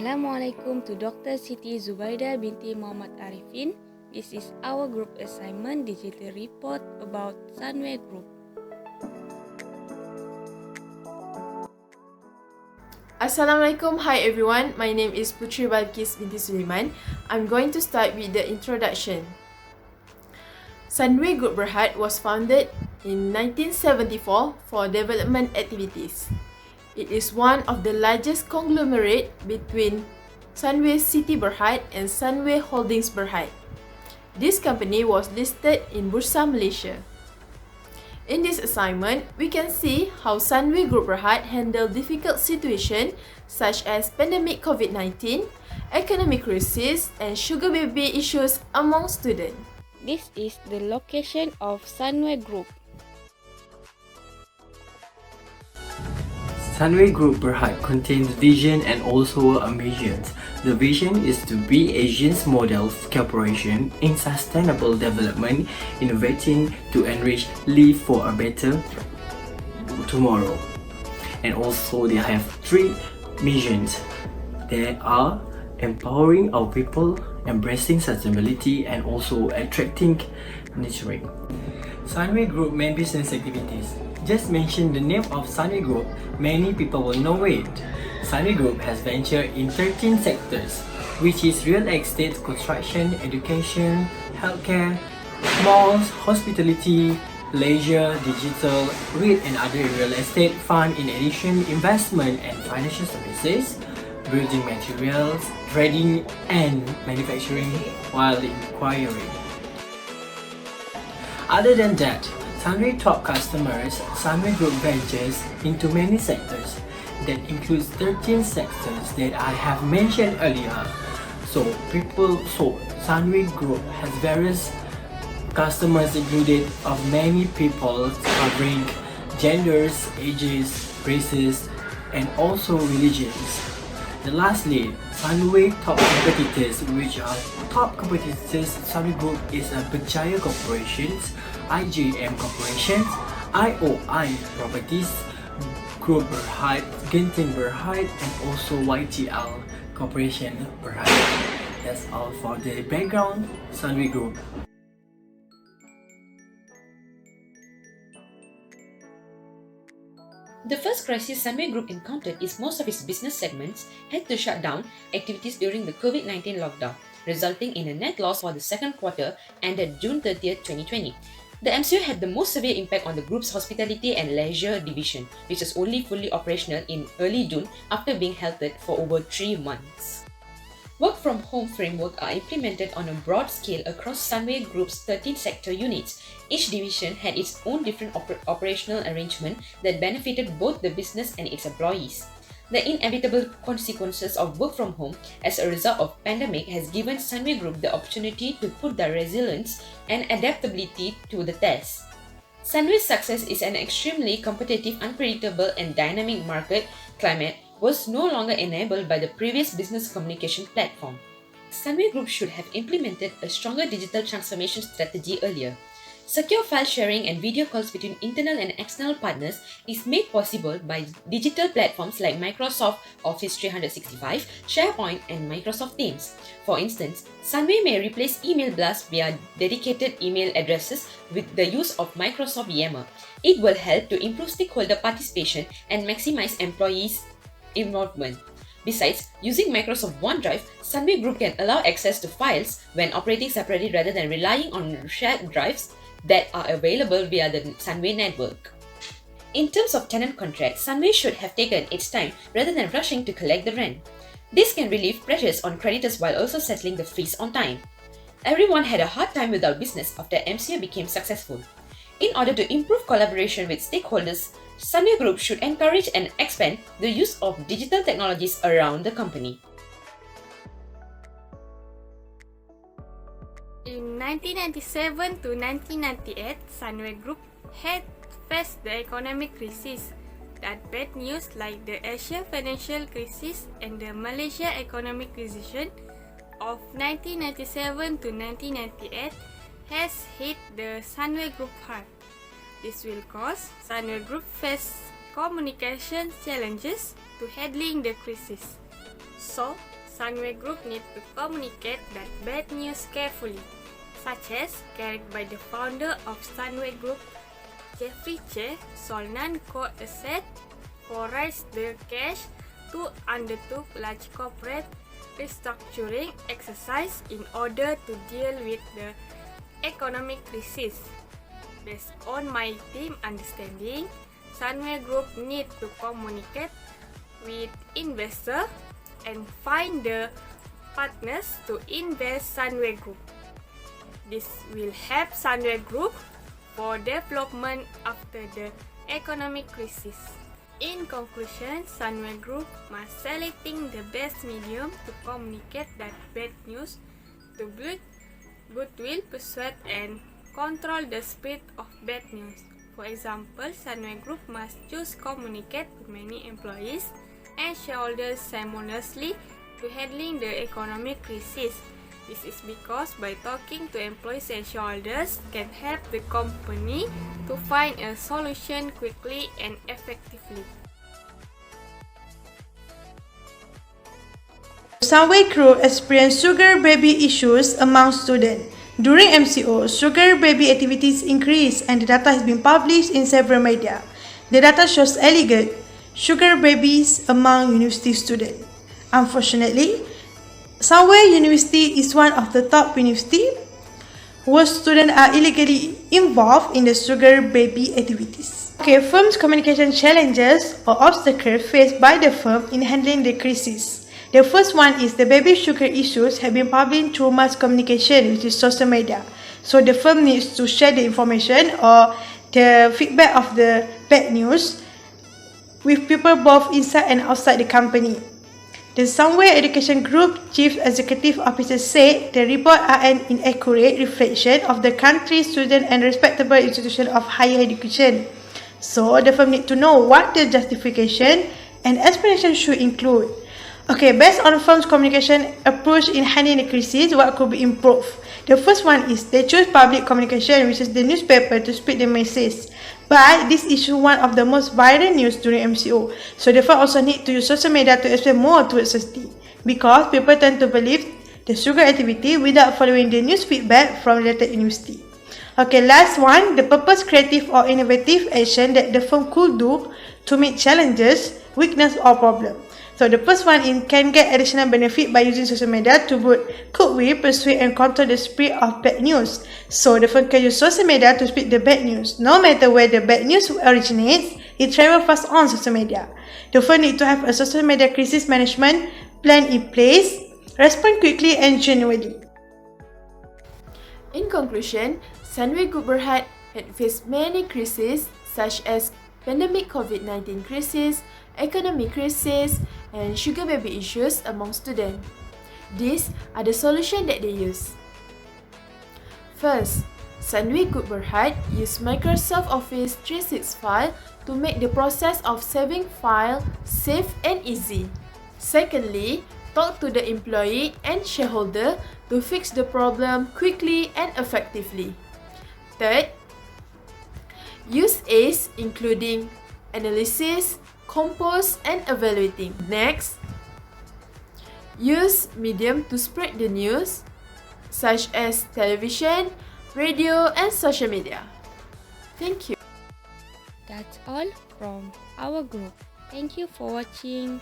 Assalamualaikum to Dr. Siti Zubaida binti Muhammad Arifin. This is our group assignment digital report about Sunway Group. Assalamualaikum, hi everyone. My name is Putri Balkis binti Sulaiman. I'm going to start with the introduction. Sunway Group Berhad was founded in 1974 for development activities. It is one of the largest conglomerate between Sunway City Berhad and Sunway Holdings Berhad. This company was listed in Bursa Malaysia. In this assignment, we can see how Sunway Group Berhad handled difficult situations such as pandemic COVID-19, economic crisis, and sugar baby issues among students. This is the location of Sunway Group. Sunway Group Berhad contains vision and also a mission. The vision is to be Asia's model corporation in sustainable development, innovating to enrich, live for a better tomorrow. And also they have three missions. They are empowering our people, embracing sustainability, and also attracting nurturing. Sunway Group main business activities. Just mention the name of Sunway Group, many people will know it. Sunway Group has ventured in 13 sectors, which is real estate, construction, education, healthcare, malls, hospitality, leisure, digital, REIT and other real estate fund. In addition, investment and financial services, building materials, trading and manufacturing while inquiring. Other than that, Sunway top customers, Sunway Group ventures into many sectors that includes 13 sectors that I have mentioned earlier. So Sunway Group has various customers included of many people covering genders, ages, races, and also religions. And lastly, Sunway top competitors, which are top competitors. Sunway Group is a Berjaya Corporations, IJM Corporations, IOI Properties, Group Berhad, Genting Berhad, and also YTL Corporation Berhad. That's all for the background. Sunway Group. The first crisis Sunway Group encountered is most of its business segments had to shut down activities during the COVID-19 lockdown, resulting in a net loss for the second quarter ended June 30th, 2020. The MCO had the most severe impact on the group's hospitality and leisure division, which was only fully operational in early June after being halted for over 3 months. Work from home framework are implemented on a broad scale across Sunway Group's 13 sector units. Each division had its own different operational arrangement that benefited both the business and its employees. The inevitable consequences of work from home as a result of pandemic has given Sunway Group the opportunity to put their resilience and adaptability to the test. Sunway's success is an extremely competitive, unpredictable, and dynamic market climate was no longer enabled by the previous business communication platform. Sunway Group should have implemented a stronger digital transformation strategy earlier. Secure file sharing and video calls between internal and external partners is made possible by digital platforms like Microsoft Office 365, SharePoint, and Microsoft Teams. For instance, Sunway may replace email blasts via dedicated email addresses with the use of Microsoft Yammer. It will help to improve stakeholder participation and maximize employees' involvement. Besides, using Microsoft OneDrive, Sunway Group can allow access to files when operating separately rather than relying on shared drives that are available via the Sunway network. In terms of tenant contracts, Sunway should have taken its time rather than rushing to collect the rent. This can relieve pressures on creditors while also settling the fees on time. Everyone had a hard time with our business after MCO became successful. In order to improve collaboration with stakeholders, Sunway Group should encourage and expand the use of digital technologies around the company. In 1997 to 1998, Sunway Group had faced the economic crisis. That bad news like the Asia financial crisis and the Malaysia economic recession of 1997 to 1998 has hit the Sunway Group hard. This will cause Sunway Group face communication challenges to handling the crisis. So, Sunway Group need to communicate that bad news carefully, such as carried by the founder of Sunway Group, Jeffrey Che, sold non-core assets, raised the cash to undertook large corporate restructuring exercise in order to deal with the economic crisis. Based on my team understanding, Sunway Group need to communicate with investors and find the partners to invest Sunway Group. This will help Sunway Group for development after the economic crisis. In conclusion, Sunway Group must selecting the best medium to communicate that bad news to build goodwill, persuade and control the spread of bad news. For example, Sunway Group must choose communicate to many employees and shareholders simultaneously to handling the economic crisis. This is because by talking to employees and shareholders can help the company to find a solution quickly and effectively. Sunway Group experienced sugar baby issues among students. During MCO, sugar baby activities increased and the data has been published in several media. The data shows alleged sugar babies among university students. Unfortunately, Sunway University is one of the top universities where students are illegally involved in the sugar baby activities. Okay, firm's communication challenges or obstacles faced by the firm in handling the crisis. The first one is the baby sugar issues have been published through mass communication, which is social media. So the firm needs to share the information or the feedback of the bad news with people both inside and outside the company. The Sunway Education Group Chief Executive Officer said the report are an inaccurate reflection of the country's student and respectable institution of higher education. So the firm need to know what the justification and explanation should include. Okay, based on the firm's communication approach in handling the crisis, what could be improved? The first one is they choose public communication, which is the newspaper, to spread the message. But this is one of the most viral news during MCO. So the firm also need to use social media to explain more towards society, because people tend to believe the sugar activity without following the news feedback from related university. Okay, last one, the purpose, creative or innovative action that the firm could do to meet challenges, weakness or problem. So the first one can get additional benefit by using social media to could we persuade and control the spread of bad news. So the firm can use social media to spread the bad news. No matter where the bad news originates, it travels fast on social media. The firm need to have a social media crisis management plan in place, respond quickly and genuinely. In conclusion, Sunway Group Berhad had faced many crises such as pandemic COVID-19 crisis, economic crisis, and sugar baby issues among students. These are the solutions that they use. First, Sunway Group Berhad used Microsoft Office 365 to make the process of saving files safe and easy. Secondly, talk to the employee and shareholder to fix the problem quickly and effectively. Third, use ACE including analysis, compose and evaluating. Next, use medium to spread the news such as television, radio and social media. Thank you. That's all from our group. Thank you for watching.